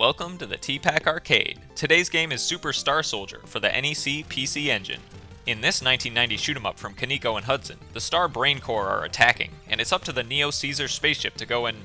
Welcome to the T-Pac Arcade. Today's game is Super Star Soldier for the NEC PC engine. In this 1990 shoot-'em-up from Kaneko and Hudson, the Star Brain Corps are attacking, and it's up to the Neo Caesar spaceship to go and,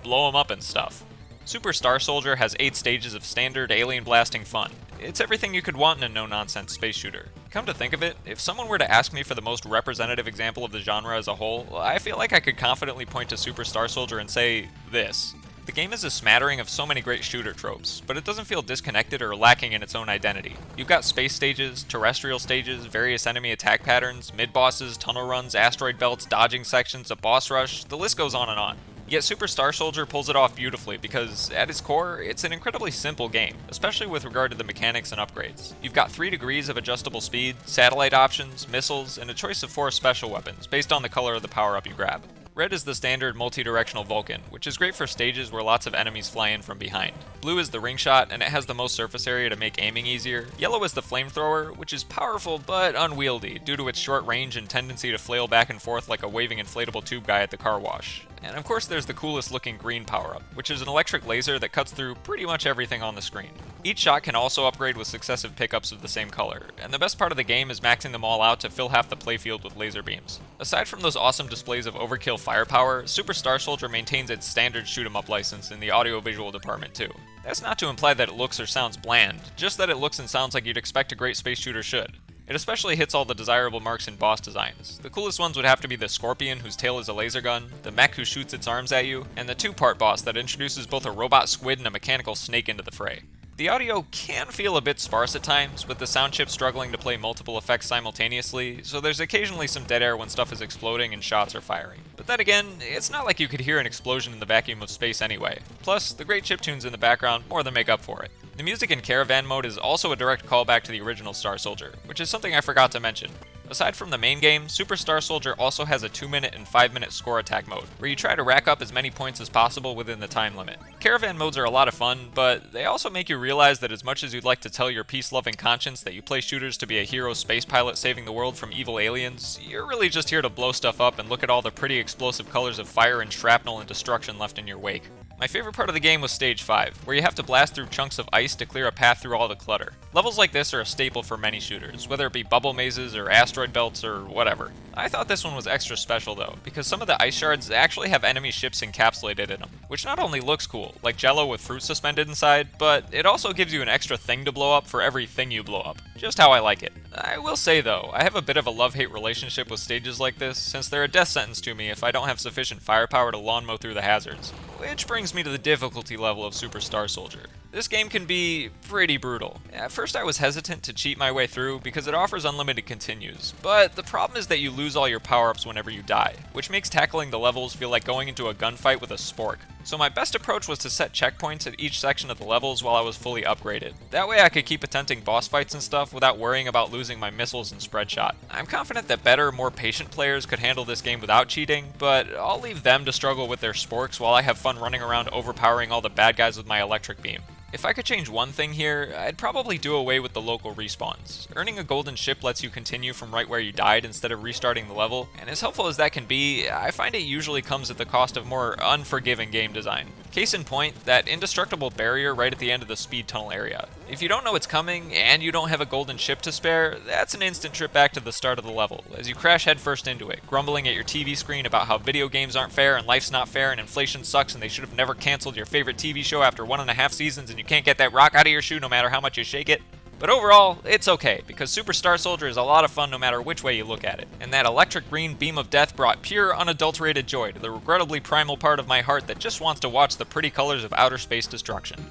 blow them up and stuff. Super Star Soldier has 8 stages of standard alien blasting fun. It's everything you could want in a no-nonsense space shooter. Come to think of it, if someone were to ask me for the most representative example of the genre as a whole, I feel like I could confidently point to Super Star Soldier and say this. The game is a smattering of so many great shooter tropes, but it doesn't feel disconnected or lacking in its own identity. You've got space stages, terrestrial stages, various enemy attack patterns, mid-bosses, tunnel runs, asteroid belts, dodging sections, a boss rush, the list goes on and on. Yet Super Star Soldier pulls it off beautifully because, at its core, it's an incredibly simple game, especially with regard to the mechanics and upgrades. You've got 3 degrees of adjustable speed, satellite options, missiles, and a choice of 4 special weapons based on the color of the power-up you grab. Red is the standard multi-directional Vulcan, which is great for stages where lots of enemies fly in from behind. Blue is the ring shot, and it has the most surface area to make aiming easier. Yellow is the flamethrower, which is powerful but unwieldy due to its short range and tendency to flail back and forth like a waving inflatable tube guy at the car wash. And of course there's the coolest looking green power-up, which is an electric laser that cuts through pretty much everything on the screen. Each shot can also upgrade with successive pickups of the same color, and the best part of the game is maxing them all out to fill half the playfield with laser beams. Aside from those awesome displays of overkill firepower, Super Star Soldier maintains its standard shoot-'em-up license in the audio-visual department too. That's not to imply that it looks or sounds bland, just that it looks and sounds like you'd expect a great space shooter should. It especially hits all the desirable marks in boss designs. The coolest ones would have to be the Scorpion, whose tail is a laser gun, the mech who shoots its arms at you, and the 2-part boss that introduces both a robot squid and a mechanical snake into the fray. The audio can feel a bit sparse at times, with the sound chip struggling to play multiple effects simultaneously, so there's occasionally some dead air when stuff is exploding and shots are firing. But then again, it's not like you could hear an explosion in the vacuum of space anyway. Plus, the great chiptunes in the background more than make up for it. The music in Caravan mode is also a direct callback to the original Star Soldier, which is something I forgot to mention. Aside from the main game, Super Star Soldier also has a 2-minute and 5-minute score attack mode, where you try to rack up as many points as possible within the time limit. Caravan modes are a lot of fun, but they also make you realize that as much as you'd like to tell your peace-loving conscience that you play shooters to be a hero space pilot saving the world from evil aliens, you're really just here to blow stuff up and look at all the pretty explosive colors of fire and shrapnel and destruction left in your wake. My favorite part of the game was Stage 5, where you have to blast through chunks of ice to clear a path through all the clutter. Levels like this are a staple for many shooters, whether it be bubble mazes or asteroid belts or whatever. I thought this one was extra special though, because some of the ice shards actually have enemy ships encapsulated in them, which not only looks cool, like Jello with fruit suspended inside, but it also gives you an extra thing to blow up for every thing you blow up. Just how I like it. I will say though, I have a bit of a love-hate relationship with stages like this, since they're a death sentence to me if I don't have sufficient firepower to lawn mow through the hazards. Which brings me to the difficulty level of Super Star Soldier. This game can be pretty brutal. At first I was hesitant to cheat my way through because it offers unlimited continues, but the problem is that you lose all your power-ups whenever you die, which makes tackling the levels feel like going into a gunfight with a spork. So my best approach was to set checkpoints at each section of the levels while I was fully upgraded. That way I could keep attempting boss fights and stuff without worrying about losing my missiles and spread shot. I'm confident that better, more patient players could handle this game without cheating, but I'll leave them to struggle with their sporks while I have fun running around overpowering all the bad guys with my electric beam. If I could change one thing here, I'd probably do away with the local respawns. Earning a golden ship lets you continue from right where you died instead of restarting the level, and as helpful as that can be, I find it usually comes at the cost of more unforgiving game design. Case in point, that indestructible barrier right at the end of the speed tunnel area. If you don't know it's coming, and you don't have a golden ship to spare, that's an instant trip back to the start of the level, as you crash headfirst into it, grumbling at your TV screen about how video games aren't fair and life's not fair and inflation sucks and they should have never canceled your favorite TV show after 1.5 seasons and you can't get that rock out of your shoe no matter how much you shake it. But overall, it's okay, because Super Star Soldier is a lot of fun no matter which way you look at it. And that electric green beam of death brought pure, unadulterated joy to the regrettably primal part of my heart that just wants to watch the pretty colors of outer space destruction.